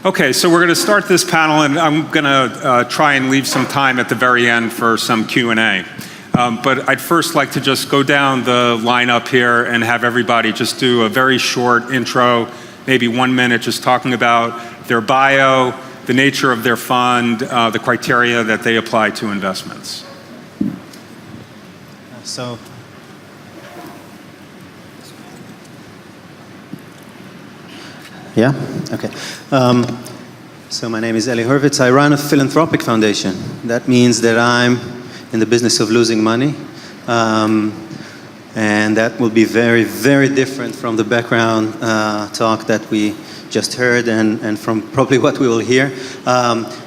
Okay, so we're going to start this panel, and I'm going to try and leave some time at the very end for some Q&A. But I'd first like to just go down the lineup here and have everybody just do a very short intro, maybe 1 minute, just talking about their bio, the nature of their fund, the criteria that they apply to investments. So, yeah, okay. So my name is Ellie Horvitz. I run a philanthropic foundation. That means that I'm in the business of losing money. And that will be very, very different from the background talk that we just heard and from probably what we will hear.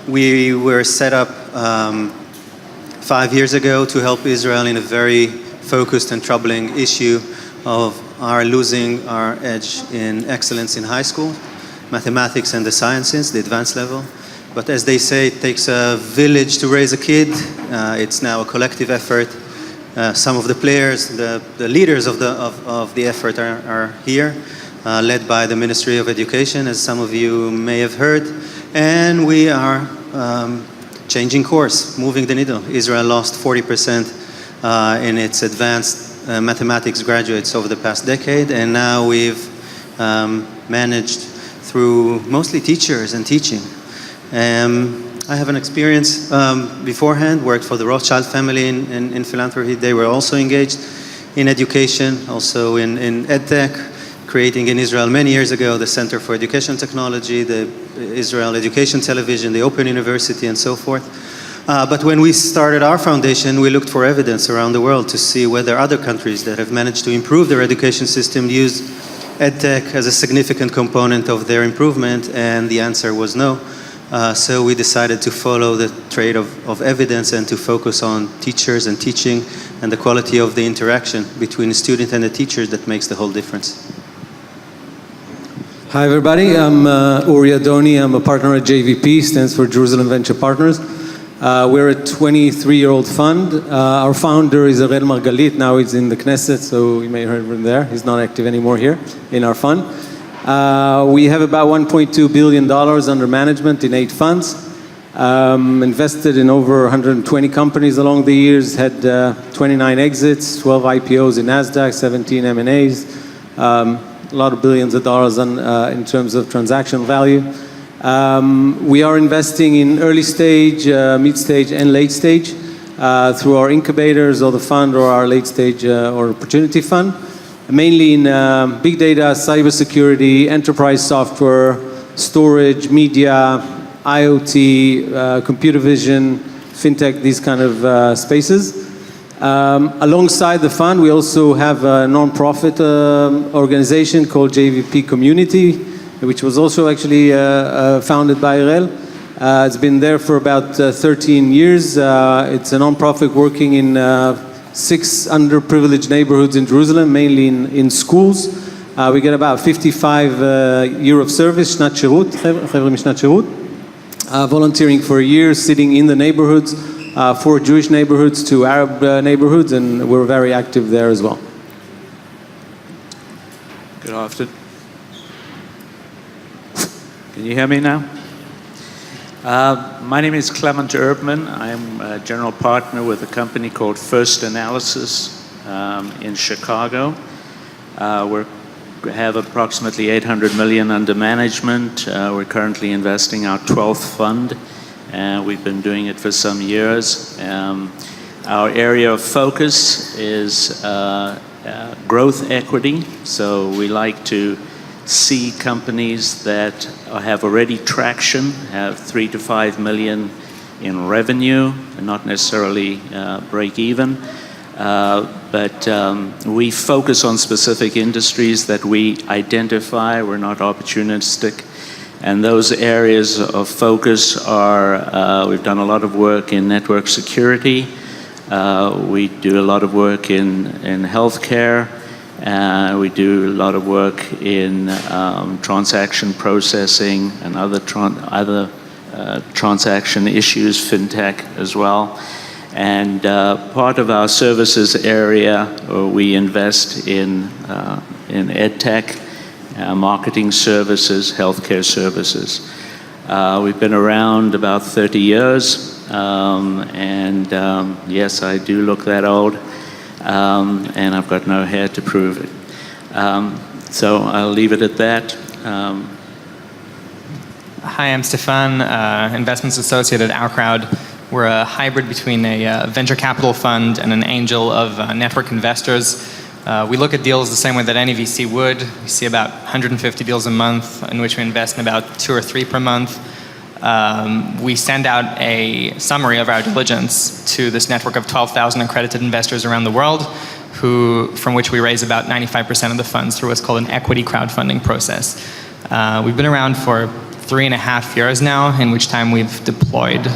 We were set up 5 years ago to help Israel in a very focused and troubling issue of our losing our edge in excellence in high school, mathematics and the sciences, the advanced level. But as they say, it takes a village to raise a kid. It's now a collective effort. Some of the players, the leaders of the effort are here, led by the Ministry of Education, as some of you may have heard. And we are changing course, moving the needle. Israel lost 40% in its advanced mathematics graduates over the past decade, and now we've managed through mostly teachers and teaching. I have an experience beforehand, worked for the Rothschild family in philanthropy. They were also engaged in education, also in EdTech, creating in Israel many years ago the Center for Education Technology, the Israel Education Television, the Open University, and so forth. But when we started our foundation, we looked for evidence around the world to see whether other countries that have managed to improve their education system use EdTech as a significant component of their improvement, and the answer was no. So we decided to follow the trade of evidence and to focus on teachers and teaching and the quality of the interaction between the student and the teachers that makes the whole difference. Hi everybody, I'm Uri Adoni. I'm a partner at JVP, stands for Jerusalem Venture Partners. We're a 23-year-old fund. Our founder is Aurel Margalit. Now he's in the Knesset, so you may have heard him there. He's not active anymore here in our fund. We have about $1.2 billion under management in 8 funds. Invested in over 120 companies along the years, had 29 exits, 12 IPOs in NASDAQ, 17 M&As, a lot of billions of dollars in terms of transaction value. We are investing in early stage, mid stage, and late stage through our incubators or the fund or our late stage or opportunity fund. Mainly in big data, cybersecurity, enterprise software, storage, media, IoT, computer vision, fintech, these kind of spaces. Alongside the fund, we also have a non-profit organization called JVP Community, which was also actually founded by Aurel. It's been there for about 13 years. It's a non-profit working in 6 underprivileged neighborhoods in Jerusalem, mainly in schools. We get about 55 years of service, שנת שירות, חבר'ה משנת שירות. Volunteering for a year, sitting in the neighborhoods, 4 Jewish neighborhoods, 2 Arab neighborhoods, and we're very active there as well. Good afternoon. Can you hear me now? My name is Clement Herbman. I'm a general partner with a company called First Analysis in Chicago. We have approximately 800 million under management. We're currently investing our 12th fund, and we've been doing it for some years. Our area of focus is growth equity. So we like to see companies that have already traction, have 3 to 5 million in revenue, and not necessarily break even. But we focus on specific industries that we identify. We're not opportunistic. And those areas of focus are, we've done a lot of work in network security. We do a lot of work in healthcare. We do a lot of work in transaction processing and other transaction issues, fintech as well. And part of our services area, we invest in EdTech, marketing services, healthcare services. We've been around about 30 years, yes, I do look that old, and I've got no hair to prove it. So I'll leave it at that. Hi, I'm Stephane, investments associate at OurCrowd. We're a hybrid between a venture capital fund and an angel of network investors. We look at deals the same way that any VC would. We see about 150 deals a month, in which we invest in about 2 or 3 per month. We send out a summary of our diligence to this network of 12,000 accredited investors around the world, from which we raise about 95% of the funds through what's called an equity crowdfunding process. We've been around for 3.5 years now, in which time we've deployed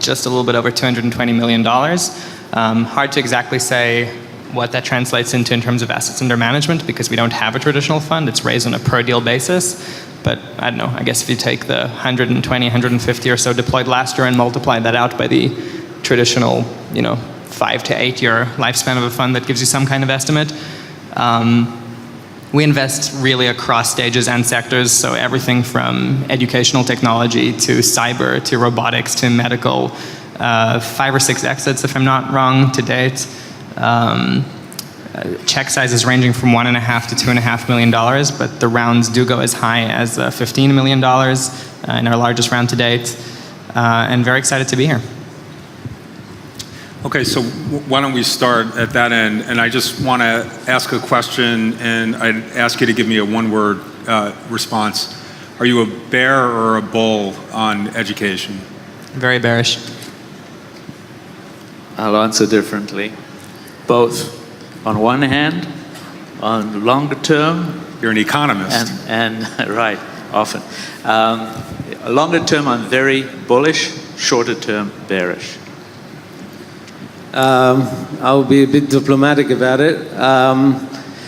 just a little bit over $220 million. Hard to exactly say what that translates into in terms of assets under management, because we don't have a traditional fund. It's raised on a per deal basis. But I don't know, I guess if you take the 120, 150 or so deployed last year and multiply that out by the traditional, 5 to 8 year lifespan of a fund, that gives you some kind of estimate. We invest really across stages and sectors, so everything from educational technology to cyber to robotics to medical. 5 or 6 exits, if I'm not wrong, to date. Check sizes ranging from $1.5 to $2.5 million, but the rounds do go as high as $15 million in our largest round to date, and very excited to be here. Okay, so why don't we start at that end? And I just want to ask a question, and I'd ask you to give me a one-word response. Are you a bear or a bull on education? Very bearish. I'll answer differently. Both. On one hand, on longer term. You're an economist. And right, often. Longer term, I'm very bullish. Shorter term, bearish. I'll be a bit diplomatic about it.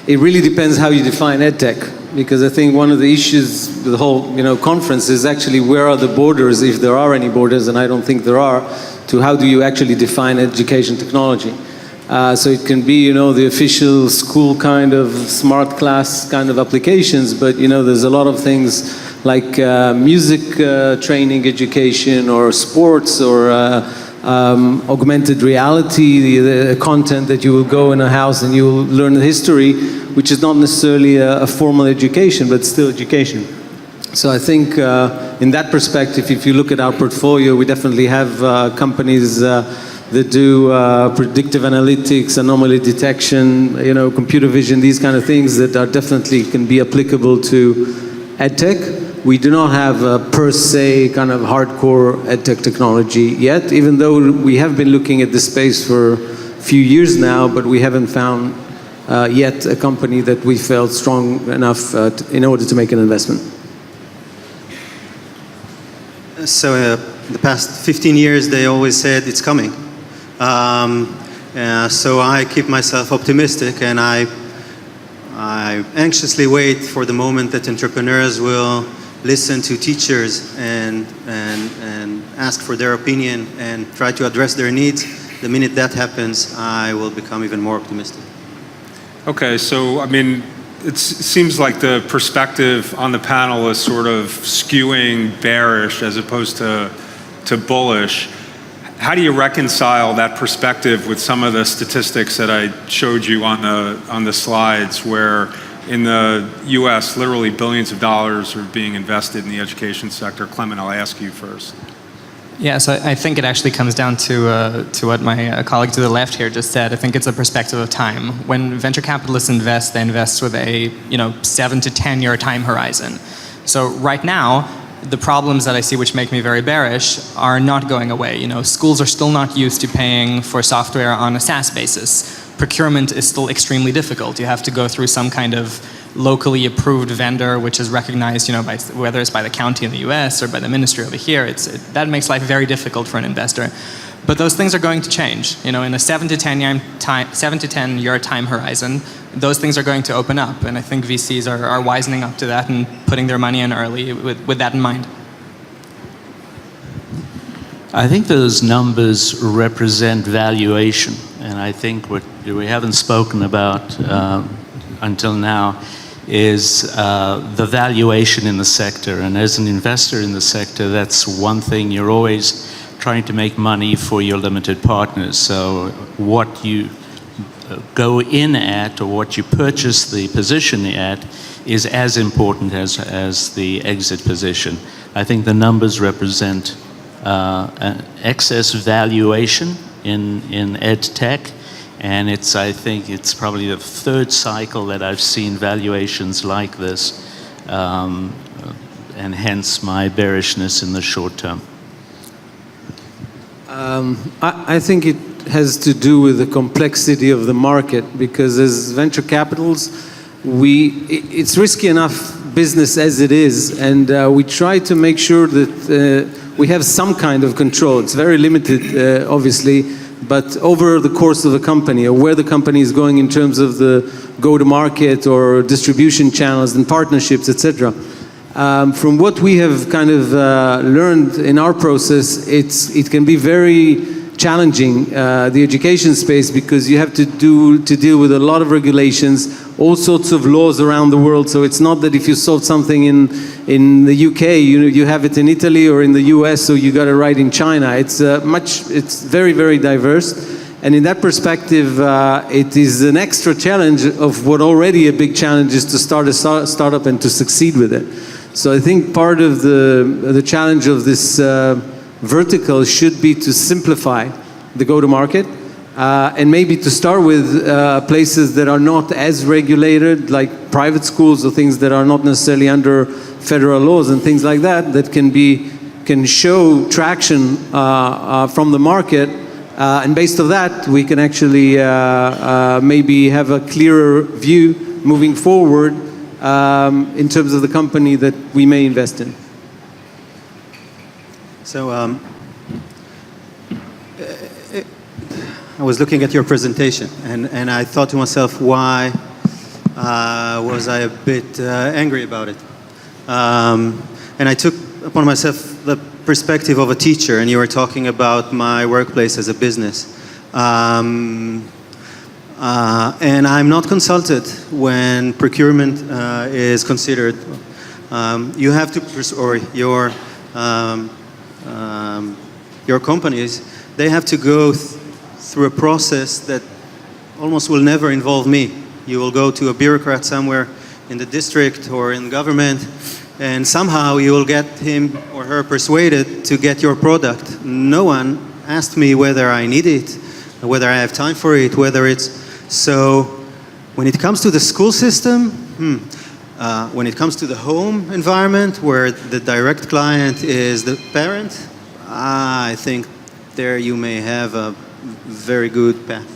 It really depends how you define EdTech, because I think one of the issues with the whole conference is actually where are the borders, if there are any borders, and I don't think there are, to how do you actually define education technology. So it can be, the official school kind of smart class kind of applications, but, there's a lot of things like music training education or sports or augmented reality, the content that you will go in a house and you will learn the history, which is not necessarily a formal education, but still education. So I think in that perspective, if you look at our portfolio, we definitely have companies that do predictive analytics, anomaly detection, computer vision, these kind of things that are definitely can be applicable to EdTech. We do not have a per se kind of hardcore EdTech technology yet, even though we have been looking at this space for a few years now, but we haven't found yet a company that we felt strong enough in order to make an investment. So the past 15 years, they always said it's coming. So I keep myself optimistic, and I anxiously wait for the moment that entrepreneurs will listen to teachers and ask for their opinion and try to address their needs. The minute that happens, I will become even more optimistic. Okay, so it seems like the perspective on the panel is sort of skewing bearish as opposed to bullish. How do you reconcile that perspective with some of the statistics that I showed you on the slides, where in the U.S. literally billions of dollars are being invested in the education sector? Clement, I'll ask you first. Yeah, so I think it actually comes down to what my colleague to the left here just said. I think it's a perspective of time. When venture capitalists invest, they invest with a 7 to 10 year time horizon. So right now, the problems that I see which make me very bearish are not going away. Schools are still not used to paying for software on a SaaS basis. Procurement is still extremely difficult. You have to go through some kind of locally approved vendor, which is recognized, by, whether it's by the county in the US or by the ministry over here. That makes life very difficult for an investor. But those things are going to change. In a 7 to 10 year time horizon, those things are going to open up. And I think VCs are wisening up to that and putting their money in early with that in mind. I think those numbers represent valuation. And I think what we haven't spoken about until now is the valuation in the sector. And as an investor in the sector, that's one thing. You're always trying to make money for your limited partners. So what you go in at, or what you purchase the position at, is as important as the exit position. I think the numbers represent an excess valuation in ed tech, and I think it's probably the third cycle that I've seen valuations like this, and hence my bearishness in the short term. I think it has to do with the complexity of the market, because as venture capitals, it's risky enough business as it is, and we try to make sure that we have some kind of control. It's very limited, obviously, but over the course of a company, or where the company is going in terms of the go-to-market or distribution channels and partnerships, etc. From what we have kind of learned in our process, it can be very challenging, the education space, because you have to deal with a lot of regulations, all sorts of laws around the world. So it's not that if you sold something in the UK, you have it in Italy, or in the US, so you got it right in China. It's very, very diverse. And in that perspective, it is an extra challenge of what already a big challenge is to start a startup and to succeed with it. So I think part of the challenge of this vertical should be to simplify the go-to-market, and maybe to start with places that are not as regulated, like private schools or things that are not necessarily under federal laws and things like that, that can show traction from the market, and based on that we can actually maybe have a clearer view moving forward in terms of the company that we may invest in. So I was looking at your presentation, and I thought to myself, why was I a bit angry about it? And I took upon myself the perspective of a teacher, and you were talking about my workplace as a business. And I'm not consulted when procurement is considered. You have to, or your companies, they have to go through a process that almost will never involve me. You will go to a bureaucrat somewhere in the district or in government, and somehow you will get him or her persuaded to get your product. No one asked me whether I need it, whether I have time for it, whether it's... So when it comes to the school system, when it comes to the home environment where the direct client is the parent, I think there you may have a very good path.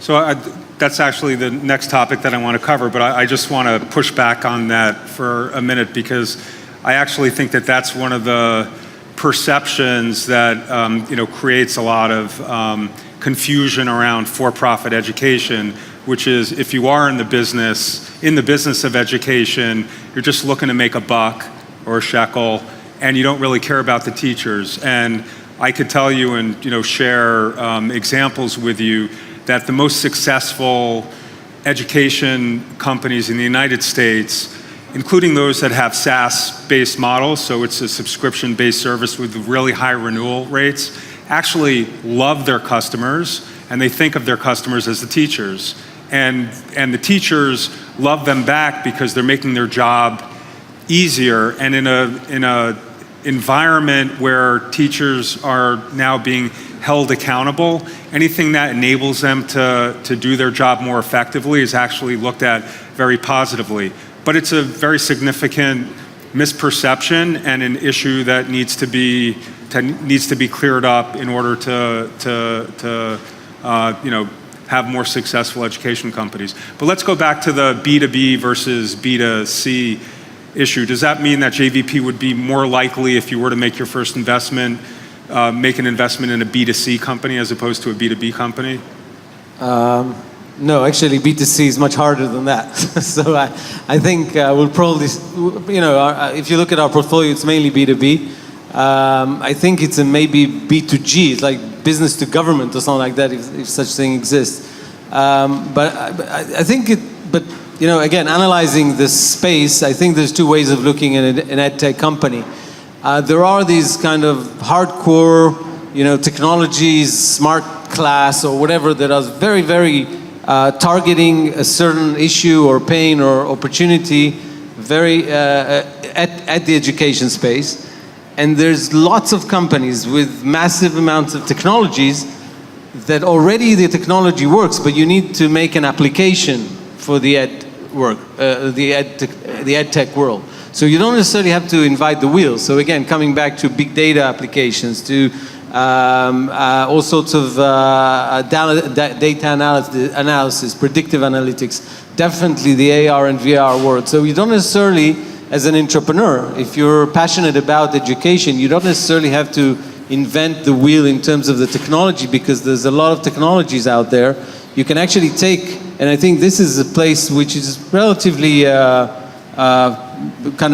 So that's actually the next topic that I want to cover, but I just want to push back on that for a minute, because I actually think that that's one of the perceptions that creates a lot of confusion around for-profit education, which is if you are in the business of education, you're just looking to make a buck or a shekel, and you don't really care about the teachers. And I could tell you and share examples with you that the most successful education companies in the United States, including those that have SaaS-based models, so it's a subscription-based service with really high renewal rates, actually love their customers, and they think of their customers as the teachers. And the teachers love them back because they're making their job easier, and in a environment where teachers are now being held accountable, anything that enables them to do their job more effectively is actually looked at very positively. But it's a very significant misperception and an issue that needs to be cleared up in order to have more successful education companies. But let's go back to the B2B versus B2C issue. Does that mean that JVP would be more likely, if you were to make your first investment, make an investment in a B2C company as opposed to a B2B company? No, actually B2C is much harder than that. So I think we'll probably, if you look at our portfolio, it's mainly B2B. I think it's maybe B2G, it's like business to government or something like that, if such thing exists. But I think but again, analyzing this space, I think there's two ways of looking at an EdTech company. There are these kind of hardcore, technologies, smart class or whatever that are very, very targeting a certain issue or pain or opportunity very at the education space. And there's lots of companies with massive amounts of technologies that already the technology works, but you need to make an application for the EdTech world. So you don't necessarily have to invent the wheel. So again, coming back to big data applications, to all sorts of data analysis, predictive analytics, definitely the AR and VR world. So you don't necessarily, as an entrepreneur, if you're passionate about education, you don't necessarily have to invent the wheel in terms of the technology, because there's a lot of technologies out there. You can actually take, and I think this is a place which is relatively kind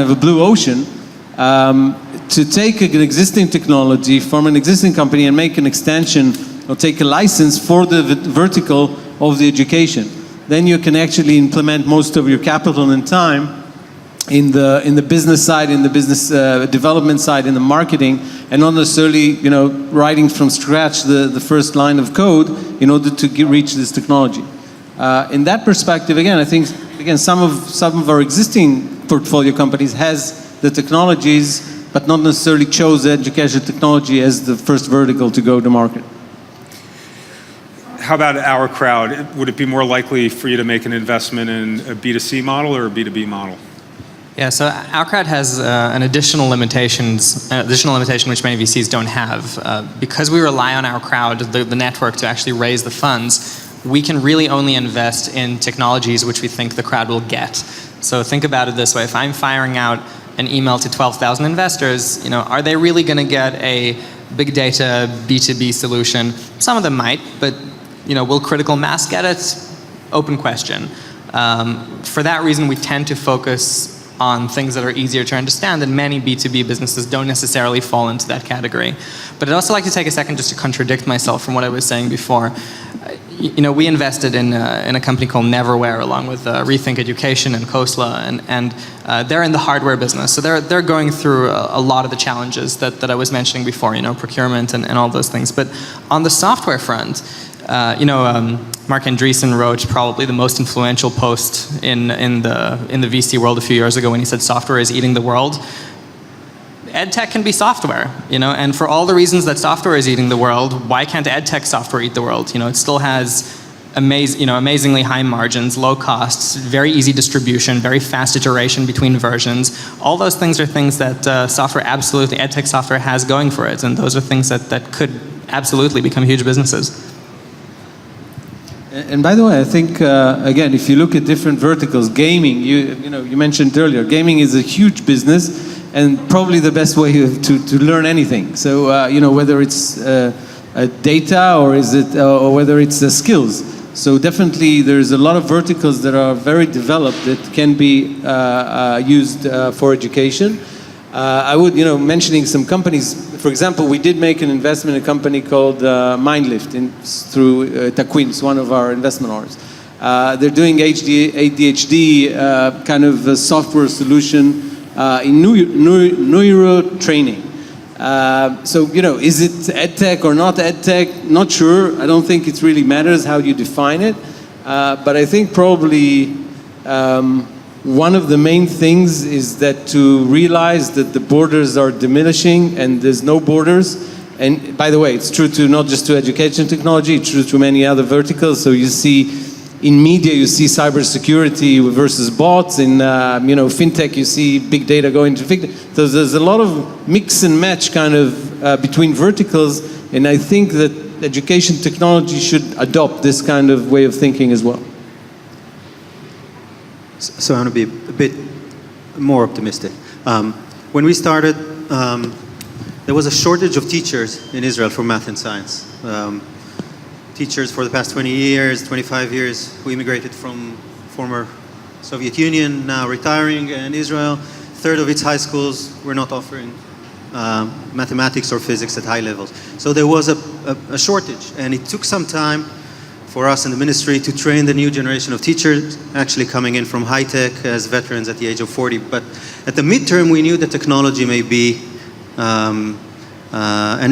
of a blue ocean, to take an existing technology from an existing company and make an extension or take a license for the vertical of the education. Then you can actually implement most of your capital and time in the business side, in the business development side, in the marketing, and not necessarily writing from scratch the first line of code in order to reach this technology. In that perspective, again, I think some of our existing portfolio companies has the technologies, but not necessarily chose education technology as the first vertical to go to market. How about OurCrowd? Would it be more likely for you to make an investment in a B2C model or a B2B model? Yeah, so OurCrowd has an additional limitation which many VCs don't have. Because we rely on OurCrowd, the network, to actually raise the funds, we can really only invest in technologies which we think the crowd will get. So think about it this way: if I'm firing out an email to 12,000 investors, are they really going to get a big data B2B solution? Some of them might, but will critical mass get it? Open question. For that reason, we tend to focus on things that are easier to understand, and many B2B businesses don't necessarily fall into that category. But I'd also like to take a second just to contradict myself from what I was saying before. We invested in a company called Neverwhere, along with Rethink Education and Khosla, and they're in the hardware business. So they're going through a lot of the challenges that I was mentioning before, procurement and all those things. But on the software front, Mark Andreessen wrote probably the most influential post in the VC world a few years ago when he said software is eating the world. EdTech can be software, and for all the reasons that software is eating the world, why can't EdTech software eat the world? It still has amazingly high margins, low costs, very easy distribution, very fast iteration between versions. All those things are things that EdTech software has going for it, and those are things that could absolutely become huge businesses. And by the way, I think, again, if you look at different verticals, gaming, you mentioned earlier, gaming is a huge business and probably the best way to learn anything. So, whether it's data or whether it's skills. So definitely there's a lot of verticals that are very developed that can be used for education. I would, mentioning some companies, for example, we did make an investment in a company called Mindlift through Taquins, one of our investment arms. They're doing ADHD kind of a software solution in neuro training. So, is it EdTech or not EdTech? Not sure. I don't think it really matters how you define it. But I think probably one of the main things is that to realize that the borders are diminishing and there's no borders. And by the way, it's true not just to education technology, it's true to many other verticals. So you see in media, you see cybersecurity versus bots. In fintech, you see big data going to fintech. So there's a lot of mix and match kind of between verticals. And I think that education technology should adopt this kind of way of thinking as well. So I'm going to be a bit more optimistic. When we started, there was a shortage of teachers in Israel for math and science. Teachers for the past 20 years, 25 years, who immigrated from former Soviet Union, now retiring, and Israel, a third of its high schools were not offering mathematics or physics at high levels. So there was a shortage, and it took some time for us in the ministry to train the new generation of teachers, actually coming in from high tech as veterans at the age of 40. But at the midterm, we knew that technology may be an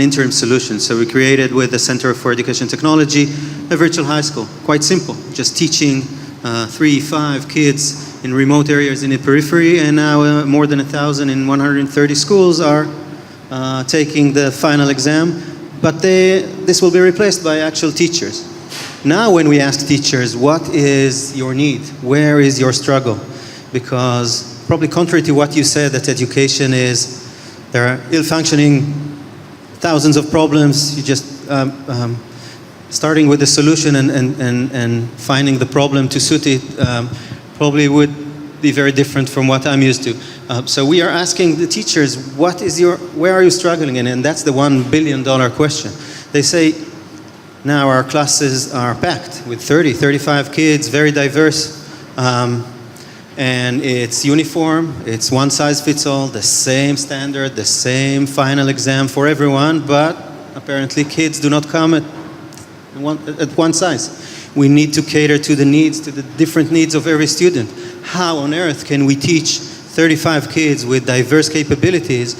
interim solution. So we created with the Center for Education Technology a virtual high school. Quite simple, just teaching 3-5 kids in remote areas in the periphery, and now more than 1,000 in 130 schools are taking the final exam, but this will be replaced by actual teachers. Now when we ask teachers, what is your need? Where is your struggle? Because probably contrary to what you said, that education is, there are ill-functioning thousands of problems, you just starting with the solution and finding the problem to suit it probably would be very different from what I'm used to. So we are asking the teachers, where are you struggling in? And that's the $1 billion question. They say, now our classes are packed with 30, 35 kids, very diverse, and it's uniform, it's one size fits all, the same standard, the same final exam for everyone, but apparently kids do not come at one size. We need to cater to the needs, to the different needs of every student. How on earth can we teach 35 kids with diverse capabilities,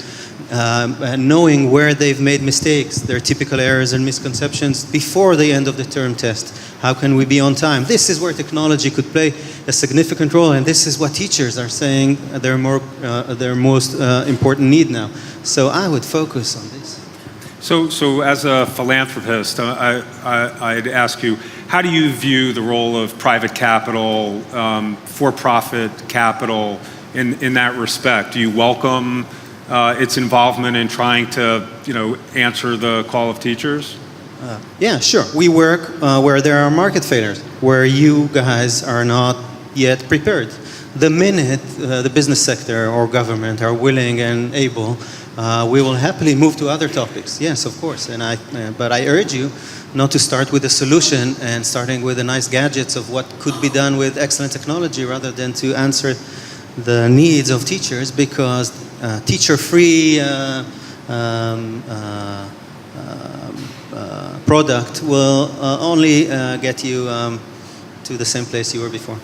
and knowing where they've made mistakes, their typical errors and misconceptions before the end of the term test? How can we be on time? This is where technology could play a significant role, and this is what teachers are saying their most important need now. So I would focus on this. So as a philanthropist, I'd ask you, how do you view the role of private capital, for-profit capital in that respect? Do you welcome its involvement in trying to, answer the call of teachers? Yeah, sure. We work where there are market failures, where you guys are not yet prepared. The minute the business sector or government are willing and able, we will happily move to other topics. Yes, of course. But I urge you not to start with a solution and starting with the nice gadgets of what could be done with excellent technology, rather than to answer the needs of teachers, because teacher-free product will only get you to the same place you were before.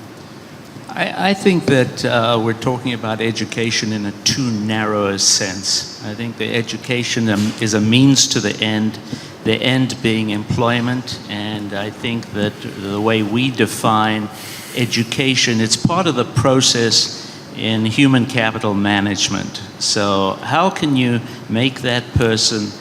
I think that we're talking about education in a too narrow a sense. I think the education is a means to the end being employment, and I think that the way we define education, it's part of the process in human capital management. So how can you make that person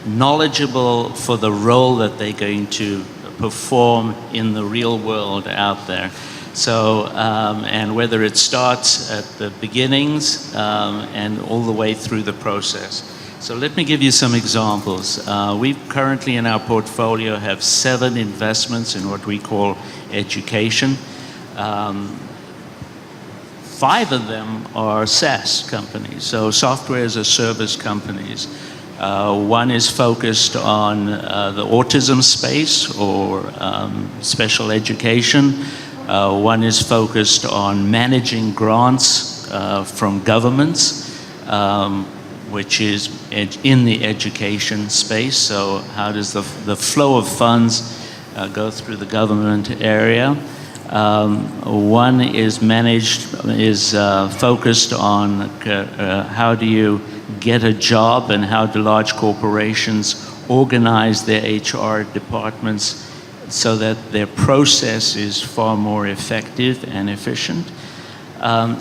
knowledgeable for the role that they're going to perform in the real world out there? So, and whether it starts at the beginnings and all the way through the process. So let me give you some examples. We currently in our portfolio have 7 investments in what we call education. 5 of them are SaaS companies, so software as a service companies. One is focused on the autism space or special education. One is focused on managing grants from governments, which is in the education space. So how does the flow of funds go through the government area? One is focused on how do you get a job and how do large corporations organize their HR departments so that their process is far more effective and efficient.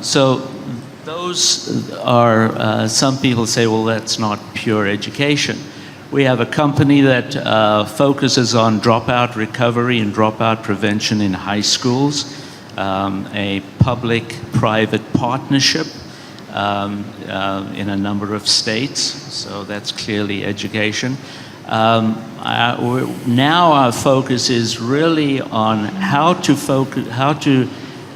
So those are, some people say, well, that's not pure education. We have a company that focuses on dropout recovery and dropout prevention in high schools, a public-private partnership in a number of states, so that's clearly education. Now our focus is really on how to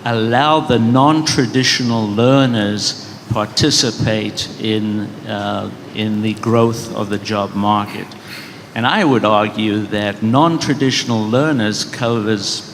allow the non-traditional learners participate in the growth of the job market. And I would argue that non-traditional learners covers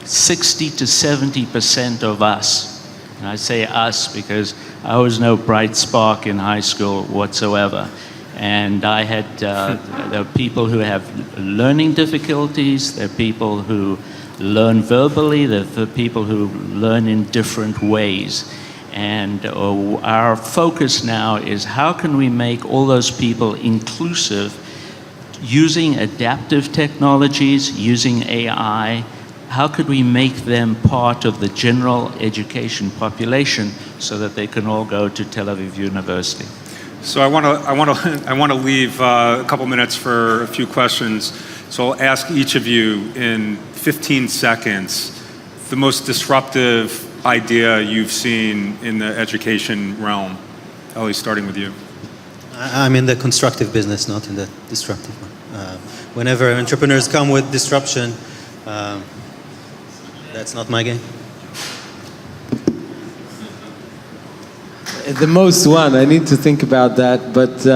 60 to 70% of us. And I say us because I was no bright spark in high school whatsoever. And I had, there are people who have learning difficulties, there are people who learn verbally, there are people who learn in different ways. And our focus now is how can we make all those people inclusive using adaptive technologies, using AI. How could we make them part of the general education population so that they can all go to Tel Aviv University? So I want to leave a couple minutes for a few questions. So I'll ask each of you in 15 seconds the most disruptive idea you've seen in the education realm. Ellie, starting with you. I'm in the constructive business, not in the destructive one. Whenever entrepreneurs come with disruption, that's not my game. The most one, I need to think about that, but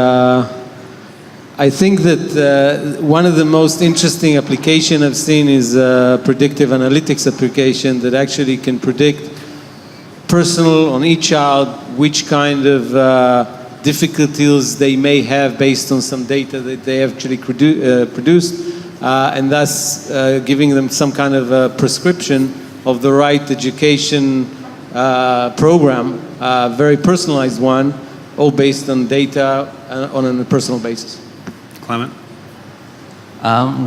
I think that one of the most interesting application I've seen is a predictive analytics application that actually can predict personal on each child which kind of difficulties they may have based on some data that they actually produced, and thus giving them some kind of a prescription of the right education program, very personalized one, all based on data on a personal basis. Clement?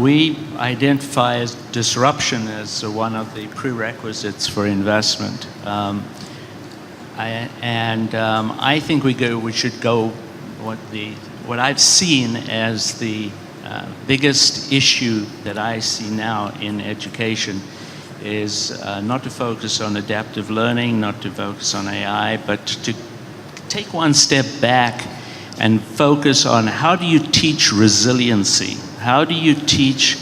We identify as disruption as one of the prerequisites for investment. I think we should go what I've seen as the biggest issue that I see now in education is not to focus on adaptive learning, not to focus on AI, but to take one step back and focus on how do you teach resiliency? How do you teach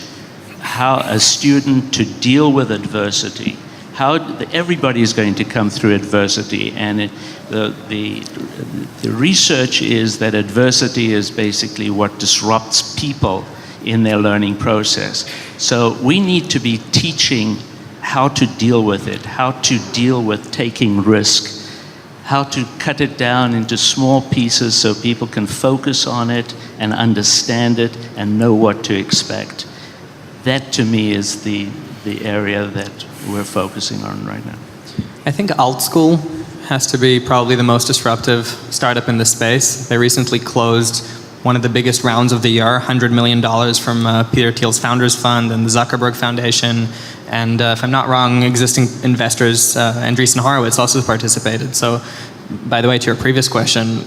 how a student to deal with adversity? Everybody is going to come through adversity, and the research is that adversity is basically what disrupts people in their learning process. So we need to be teaching how to deal with it, how to deal with taking risk, how to cut it down into small pieces so people can focus on it and understand it and know what to expect. That to me is the area that we're focusing on right now. I think Altschool has to be probably the most disruptive startup in this space. They recently closed one of the biggest rounds of the year, $100 million from Peter Thiel's Founders Fund and the Zuckerberg Foundation. And if I'm not wrong, existing investors, Andreessen Horowitz also participated. So, by the way, to your previous question,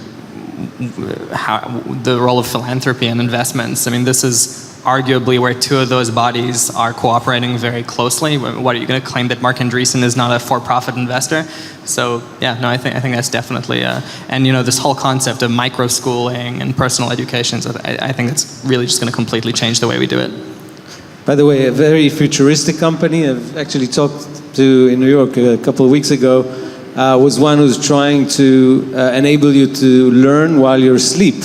the role of philanthropy and investments, I mean, this is arguably where two of those bodies are cooperating very closely. What are you going to claim that Mark Andreessen is not a for-profit investor? So yeah, no, I think that's definitely and this whole concept of micro schooling and personal education. So I think it's really just going to completely change the way we do it. By the way, a very futuristic company I've actually talked to in New York a couple of weeks ago was one who's trying to enable you to learn while you're asleep.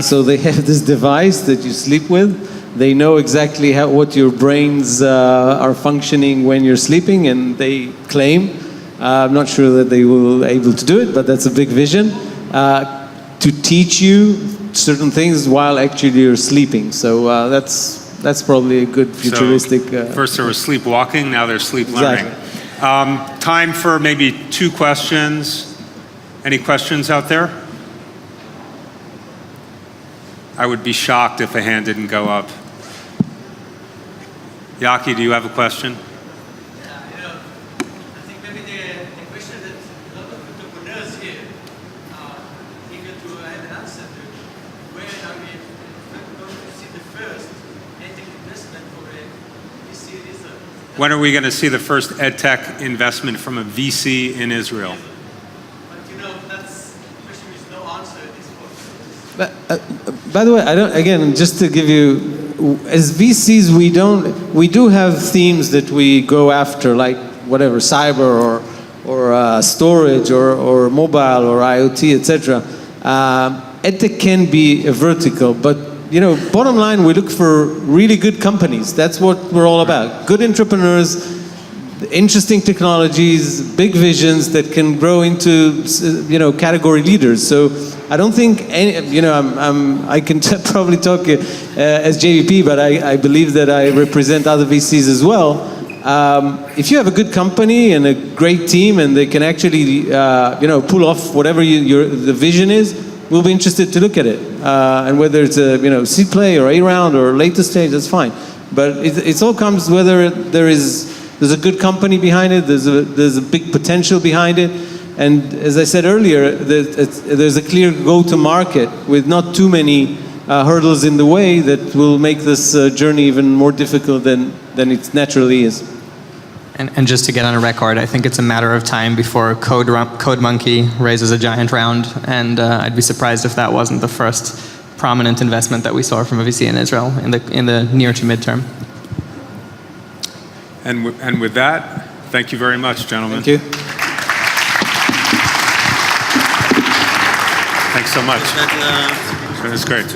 So they have this device that you sleep with. They know exactly what your brains are functioning when you're sleeping, and they claim, I'm not sure that they will be able to do it, but that's a big vision, to teach you certain things while actually you're sleeping. So that's probably a good futuristic... First there was sleepwalking, now there's sleep learning. Exactly. Time for maybe 2 questions. Any questions out there? I would be shocked if a hand didn't go up. Yaki, do you have a question? I think maybe the question that a lot of entrepreneurs here are eager to have an answer to, where are we going to see the first EdTech investment for a VC in Israel? When are we going to see the first EdTech investment from a VC in Israel? But that's a question with no answer at this point. But, by the way, again, just to give you, as VCs, we do have themes that we go after, like whatever, cyber or storage or mobile or IoT, etc. EdTech can be a vertical, but bottom line, we look for really good companies. That's what we're all about. Good entrepreneurs, interesting technologies, big visions that can grow into, category leaders. So I don't think I can probably talk as JVP, but I believe that I represent other VCs as well. If you have a good company and a great team, and they can actually, pull off whatever the vision is, we'll be interested to look at it. And whether it's a seed play or A round or later stage, that's fine. But it all comes whether there's a good company behind it, there's a big potential behind it, and as I said earlier, there's a clear go-to-market with not too many hurdles in the way that will make this journey even more difficult than it naturally is. And just to get on a record, I think it's a matter of time before Code Monkey raises a giant round, and I'd be surprised if that wasn't the first prominent investment that we saw from a VC in Israel in the near to midterm. And with that, thank you very much, gentlemen. Thank you. Thanks so much. It was great.